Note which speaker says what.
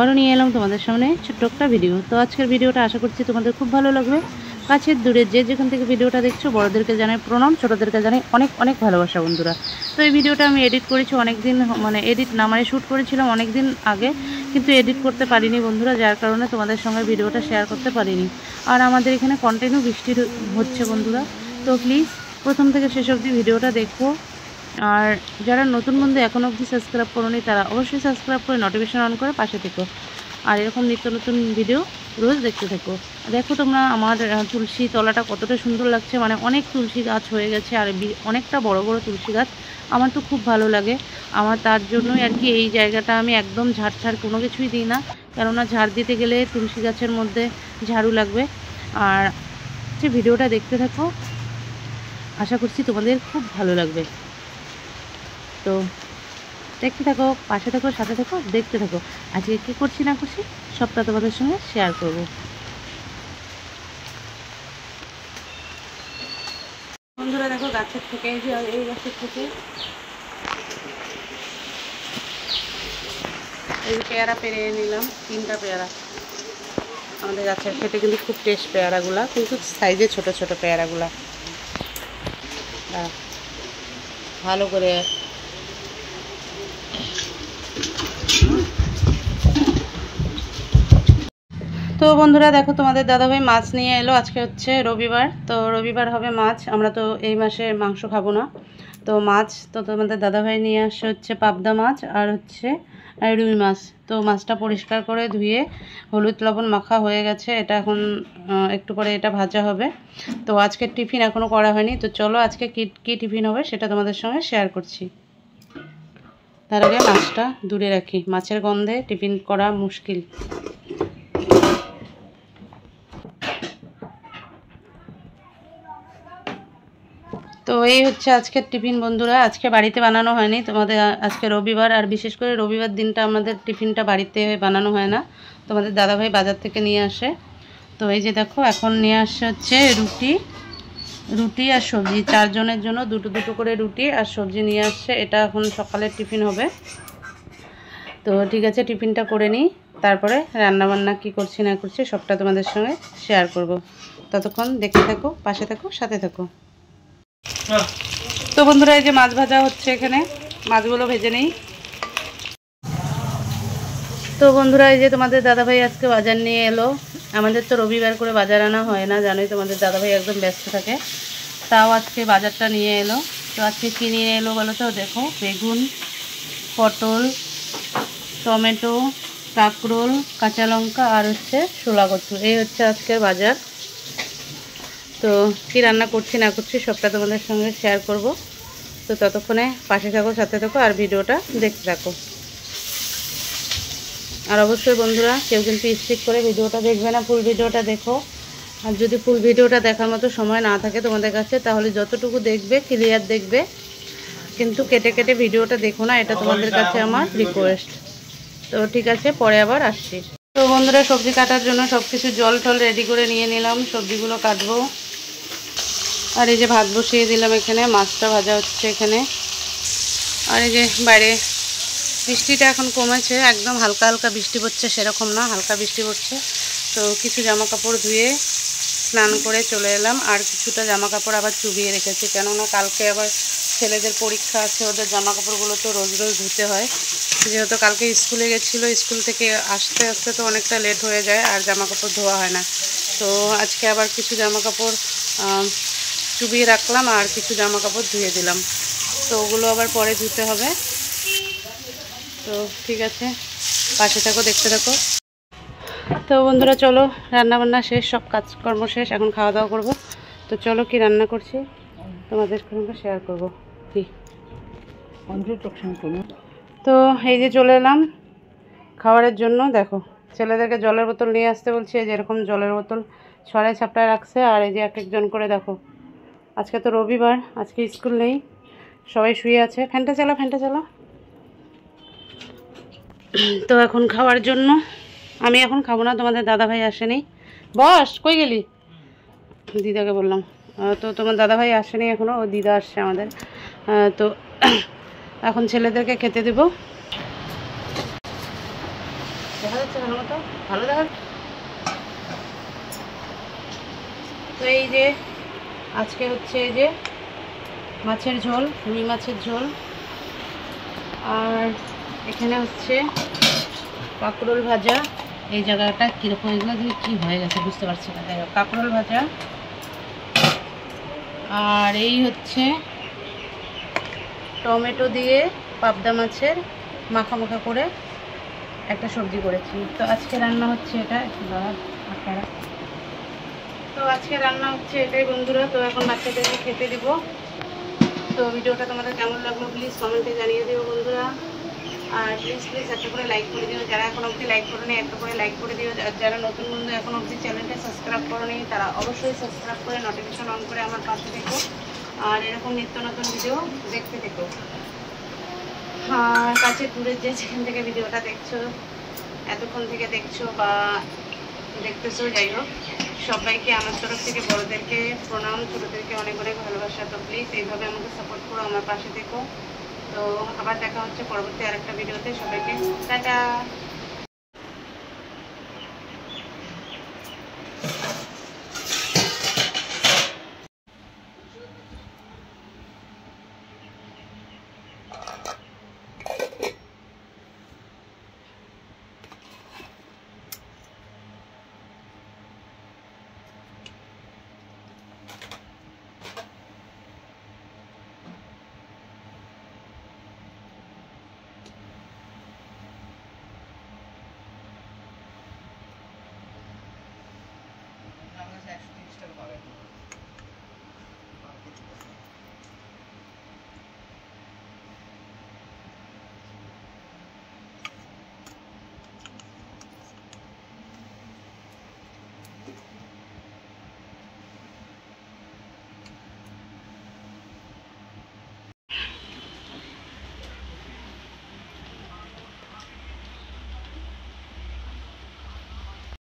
Speaker 1: আবারও নিয়ে এলাম তোমাদের সামনে ছোট্ট একটা ভিডিও। তো আজকের ভিডিওটা আশা করছি তোমাদের খুব ভালো লাগবে। কাছের দূরে যে যেখান থেকে ভিডিওটা দেখছো বড়দেরকে জানাই প্রণাম, ছোটোদেরকে জানাই অনেক অনেক ভালোবাসা বন্ধুরা। তো এই ভিডিওটা আমি এডিট করেছি অনেক দিন, শ্যুট করেছিলাম অনেক দিন আগে, কিন্তু এডিট করতে পারিনি বন্ধুরা, যার কারণে তোমাদের সঙ্গে ভিডিওটা শেয়ার করতে পারিনি। আর আমাদের এখানে কন্টিনিউ বৃষ্টি হচ্ছে বন্ধুরা। তো প্লিজ প্রথম থেকে শেষ অবধি ভিডিওটা দেখো। আর যারা নতুন বন্ধু এখনও অবধি সাবস্ক্রাইব করোনি তারা অবশ্যই সাবস্ক্রাইব করে নোটিফিকেশন অন করে পাশে থেকো। আর এরকম নিত্য নতুন ভিডিও রোজ দেখতে থাকো। দেখো তোমরা আমার তুলসী তলাটা কতটা সুন্দর লাগছে, মানে অনেক তুলসী গাছ হয়ে গেছে আর অনেকটা বড় বড় তুলসী গাছ। আমার তো খুব ভালো লাগে, আমার তার জন্যই আর কি এই জায়গাটা আমি একদম ঝাড় কোনো কিছুই দিই না, কেননা ঝাড় দিতে গেলে তুলসী গাছের মধ্যে ঝাড়ু লাগবে। আর যে ভিডিওটা দেখতে থাকো, আশা করছি তোমাদের খুব ভালো লাগবে। তো দেখতে থাকো, পাশে থাকো, সাথে থাকো, দেখতে থাকো। আজকে কী করছি না করছি সবটা তোমাদের সঙ্গে শেয়ার করব। বন্ধুরা দেখো গাছের থেকে এই গাছের থেকে এই পেয়ারা পেরে নিলাম, 3টা পেয়ারা। আমাদের গাছের খেতে কিন্তু খুব টেস্ট পেয়ারাগুলা, কিন্তু সাইজে ছোট ছোট পেয়ারাগুলা। ভালো করে তো বন্ধুরা দেখো তোমাদের দাদাভাই মাছ নিয়ে এলো। আজকে হচ্ছে রবিবার, তো রবিবার হবে মাছ। আমরা তো এই মাসে মাংস খাবো না, তো মাছ তো তোমাদের দাদাভাই নিয়ে আসছে হচ্ছে পাবদা মাছ আর হচ্ছে রুই মাছ। তো মাছটা পরিষ্কার করে ধুয়ে হলুদ লবণ মাখা হয়ে গেছে, এটা এখন একটু পরে এটা ভাজা হবে। তো আজকের টিফিন এখনও করা হয়নি, তো চলো আজকে কী টিফিন হবে সেটা তোমাদের সঙ্গে শেয়ার করছি। তার আগে মাছটা দূরে রাখি, মাছের গন্ধে টিফিন করা মুশকিল। তো এই হচ্ছে আজকের টিফিন বন্ধুরা। আজকে বাড়িতে বানানো হয়নি, তোমাদের আজকে রবিবার, আর বিশেষ করে রবিবার দিনটা আমাদের টিফিনটা বাড়িতে বানানো হয় না, তোমাদের দাদাভাই বাজার থেকে নিয়ে আসে। তো এই যে দেখো এখন নিয়ে আসছে হচ্ছে রুটি আর সবজি, 4 জনের জন্য দুটো দুটো করে রুটি আর সবজি নিয়ে আসছে। এটা এখন সকালের টিফিন হবে। তো ঠিক আছে, টিফিনটা করে নিই, তারপরে রান্নাবান্না কি করছি না করছি সবটা তোমাদের সঙ্গে শেয়ার করব। ততক্ষণ দেখতে থাকো, পাশে থাকো, সাথে থাকো। তো বন্ধুরা এই যে মাছ ভাজা হচ্ছে, এখানে মাছগুলো ভেজে নেই। তো বন্ধুরা এই যে তোমাদের দাদাভাই আজকে বাজার নিয়ে এলো। আমাদের তো রবিবার করে বাজার আনা হয় না, জানোই তোমাদের দাদাভাই একদম ব্যস্ত থাকে, তাও আজকে বাজারটা নিয়ে এলো। তো আজকে কী নিয়ে এলো বলো তো? দেখো বেগুন, পটল, টমেটো, কাঁকরোল, কাঁচা লঙ্কা আর হচ্ছে শোলা কচু, এই হচ্ছে আজকের বাজার। তো কী রান্না করছি না করছি সবটা তোমাদের সঙ্গে শেয়ার করব। তো ততক্ষণে পাশে থাকো, সাথে থাকো আর ভিডিওটা দেখতে থাকো। আর অবশ্যই বন্ধুরা কেউ কিন্তু স্কিপ করে ভিডিওটা দেখবে না, ফুল ভিডিওটা দেখো। আর যদি ফুল ভিডিওটা দেখার মতো সময় না থাকে তোমাদের কাছে, তাহলে যতটুকু দেখবে ক্লিয়ার দেখবে, কিন্তু কেটে কেটে ভিডিওটা দেখো না, এটা তোমাদের কাছে আমার রিকোয়েস্ট। তো ঠিক আছে, পরে আবার আসছি। তো বন্ধুরা সবজি কাটার জন্য সব কিছু জল টল রেডি করে নিয়ে নিলাম, সবজিগুলো কাটবো। আর এই যে ভাত বসিয়ে দিলাম, এখানে মাছটা ভাজা হচ্ছে এখানে। আর এই যে বাইরে বৃষ্টিটা এখন কমেছে, একদম হালকা হালকা বৃষ্টি পড়ছে, সেরকম না, হালকা বৃষ্টি পড়ছে। তো কিছু জামা কাপড় ধুয়ে স্নান করে চলে এলাম, আর কিছুটা জামা কাপড় আবার চুবিয়ে রেখেছি, কেননা কালকে আবার ছেলেদের পরীক্ষা আছে, ওদের জামা কাপড়গুলো তো রোজ রোজ ধুতে হয়। যেহেতু কালকে স্কুলে গেছিলো, স্কুল থেকে আসতে আসতে তো অনেকটা লেট হয়ে যায় আর জামা কাপড় ধোয়া হয় না। তো আজকে আবার কিছু জামা কাপড় চুবিয়ে রাখলাম আর কিছু জামা কাপড় ধুয়ে দিলাম, তো ওগুলো আবার পরে ধুতে হবে। তো ঠিক আছে, পাশে থাকো, দেখতে থাকো। তো বন্ধুরা চলো, রান্নাবান্না শেষ, সব কাজকর্ম শেষ, এখন খাওয়া দাওয়া করবো। তো চলো কি রান্না করছি তোমাদের সঙ্গে শেয়ার করবো। কি তো এই যে চলে এলাম খাবারের জন্য। দেখো ছেলেদেরকে জলের বোতল নিয়ে আসতে বলছি, এই যে এরকম জলের বোতল ছড়ায় ছাপটায় রাখছে, আর এই যে এক একজন করে। দেখো আজকে তো রবিবার, আজকে স্কুল নেই, সবাই শুয়ে আছে। ফ্যানটা চালা, ফ্যানটা চালা। তো এখন খাওয়ার জন্য, আমি এখন খাবো না, তোমাদের দাদাভাই আসেনি। বস কই গেলি? দিদাকে বললাম। তো তোমার দাদাভাই আসেনি এখনও, ও দিদা আসছে আমাদের। তো এখন ছেলেদেরকে খেতে দেবো। দেখা যাচ্ছে ভালো মতো, ভালো দেখা। তো এই যে আজকে হচ্ছে এই যে মাছের ঝোল, রুই মাছের ঝোল, আর এখানে হচ্ছে কাঁকরোল ভাজা। এই জায়গাটা কীরকম, এগুলো দিয়ে কী হয়ে গেছে বুঝতে পারছি না, যাই হোক কাঁকরোল ভাজা। আর এই হচ্ছে টমেটো দিয়ে পাবদা মাছের মাখা মাখা করে একটা সবজি করেছি। তো আজকে রান্না হচ্ছে এটা, আপনারা তো আজকে রান্না হচ্ছে এটাই বন্ধুরা। তো এখন বাচ্চাদেরকে খেতে দিব। তো ভিডিওটা তোমাদের কেমন লাগলো প্লিজ কমেন্টে জানিয়ে দিও বন্ধুরা। আর প্লিজ একটা করে লাইক করে দিও, যারা এখন অবধি লাইক করে নি একটা করে লাইক করে দিও। আর যারা নতুন বন্ধু এখন অবধি চ্যানেলটা সাবস্ক্রাইব করো নি তারা অবশ্যই সাবস্ক্রাইব করে নোটিফিকেশন অন করে আমার পাশে দেখো, আর এরকম নিত্য নতুন ভিডিও দেখতে দেখো। আর কাছে দূরের যে যেখান থেকে ভিডিওটা দেখছো, এতক্ষণ থেকে দেখছো বা দেখতেছো, যাই হোক সবাইকে আমার তরফ থেকে বড়োদেরকে প্রণাম, ছোটোদেরকে অনেক অনেক ভালোবাসা। তো প্লিজ এইভাবে আমাকে সাপোর্ট করো, আমার পাশে দেখো। তো আবার দেখা হচ্ছে পরবর্তী আরেকটা ভিডিওতে। সবাইকে টাটা।